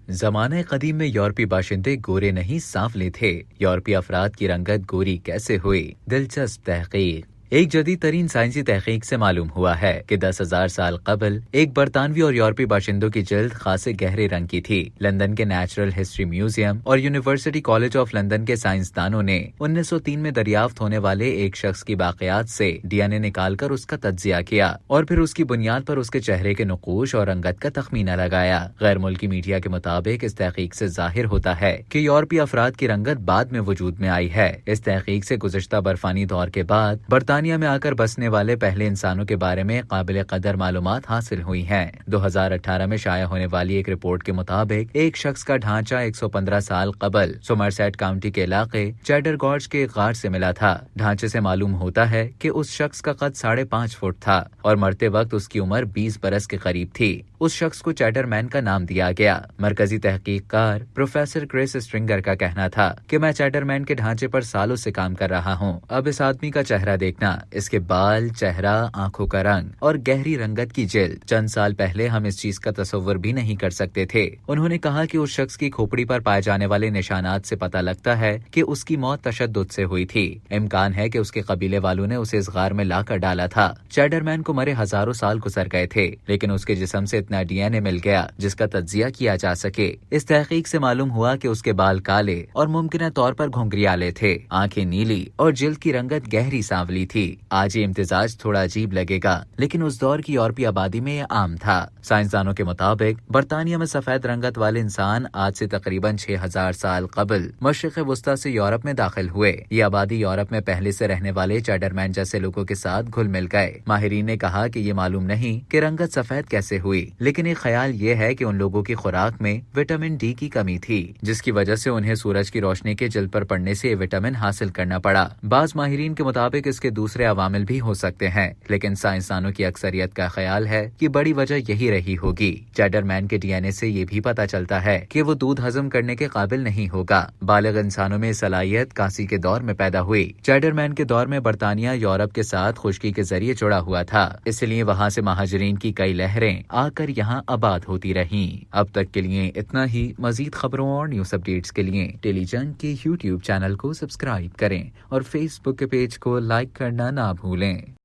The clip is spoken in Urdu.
زمانۂ قدیم میں یورپی باشندے گورے نہیں سانفلے تھے۔ یورپی افراد کی رنگت گوری کیسے ہوئی؟ دلچسپ تحقیق۔ ایک جدید ترین سائنسی تحقیق سے معلوم ہوا ہے کہ 10,000 سال قبل ایک برطانوی اور یورپی باشندوں کی جلد خاصے گہرے رنگ کی تھی۔ لندن کے نیچرل ہسٹری میوزیم اور یونیورسٹی کالج آف لندن کے سائنسدانوں نے 1903 میں دریافت ہونے والے ایک شخص کی باقیات سے ڈی این اے نکال کر اس کا تجزیہ کیا اور پھر اس کی بنیاد پر اس کے چہرے کے نقوش اور رنگت کا تخمینہ لگایا۔ غیر ملکی میڈیا کے مطابق اس تحقیق سے ظاہر ہوتا ہے کہ یورپی افراد کی رنگت بعد میں وجود میں آئی ہے۔ اس تحقیق سے گزشتہ برفانی دور کے بعد برطانیہ میں آ کر بسنے والے پہلے انسانوں کے بارے میں قابل قدر معلومات حاصل ہوئی ہیں۔ 2018 میں شائع ہونے والی ایک رپورٹ کے مطابق ایک شخص کا ڈھانچہ 115 سال قبل سومرسیٹ کاؤنٹی کے علاقے چیڈر گارج کے ایک غار سے ملا تھا۔ ڈھانچے سے معلوم ہوتا ہے کہ اس شخص کا قد 5.5 فٹ تھا اور مرتے وقت اس کی عمر 20 برس کے قریب تھی۔ اس شخص کو چیڈر مین کا نام دیا گیا۔ مرکزی تحقیق کار پروفیسر کرس اسٹرنگر کا کہنا تھا کہ میں چیڈر مین کے ڈھانچے پر سالوں سے کام کر رہا ہوں۔ اب اس آدمی کا چہرہ دیکھنا، اس کے بال، چہرہ، آنکھوں کا رنگ اور گہری رنگت کی جلد۔ چند سال پہلے ہم اس چیز کا تصور بھی نہیں کر سکتے تھے۔ انہوں نے کہا کہ اس شخص کی کھوپڑی پر پائے جانے والے نشانات سے پتہ لگتا ہے کہ اس کی موت تشدد سے ہوئی تھی۔ امکان ہے کہ اس کے قبیلے والوں نے اسے اس غار میں لا کر ڈالا تھا۔ چیڈر مین کو مرے ہزاروں سال گزر گئے تھے، لیکن اس کے جسم سے اتنا ڈی این اے مل گیا جس کا تجزیہ کیا جا سکے۔ اس تحقیق سے معلوم ہوا کہ اس کے بال کالے اور ممکنہ طور پر گھنگریالے تھے، آنکھیں نیلی اور جلد کی رنگت گہری سانولی تھی۔ آج یہ امتزاج تھوڑا عجیب لگے گا، لیکن اس دور کی یورپی آبادی میں یہ عام تھا۔ سائنسدانوں کے مطابق برطانیہ میں سفید رنگت والے انسان آج سے تقریباً 6,000 سال قبل مشرق وسطی سے یورپ میں داخل ہوئے۔ یہ آبادی یورپ میں پہلے سے رہنے والے چیڈر مین جیسے لوگوں کے ساتھ گھل مل گئے۔ ماہرین نے کہا کہ یہ معلوم نہیں کہ رنگت سفید کیسے ہوئی، لیکن ایک خیال یہ ہے کہ ان لوگوں کی خوراک میں وٹامن ڈی کی کمی تھی، جس کی وجہ سے انہیں سورج کی روشنی کے جلد پر پڑنے سے یہ وٹامن حاصل کرنا پڑا۔ بعض ماہرین کے مطابق اس کے دوسرے عوامل بھی ہو سکتے ہیں، لیکن سائنسدانوں کی اکثریت کا خیال ہے کہ بڑی وجہ یہی رہی ہوگی۔ چیڈر مین کے ڈی این اے سے یہ بھی پتہ چلتا ہے کہ وہ دودھ ہضم کرنے کے قابل نہیں ہوگا۔ بالغ انسانوں میں صلاحیت کانسی کے دور میں پیدا ہوئی۔ چیڈر مین کے دور میں برطانیہ یورپ کے ساتھ خشکی کے ذریعے جڑا ہوا تھا، اس لیے وہاں سے مہاجرین کی کئی لہریں آ کر یہاں آباد ہوتی رہیں۔ اب تک کے لیے اتنا ہی۔ مزید خبروں اور نیوز اپڈیٹس کے لیے ٹیلی جنگ کے یوٹیوب چینل کو سبسکرائب کریں اور فیس بک کے پیج کو لائک کرنا نہ بھولیں۔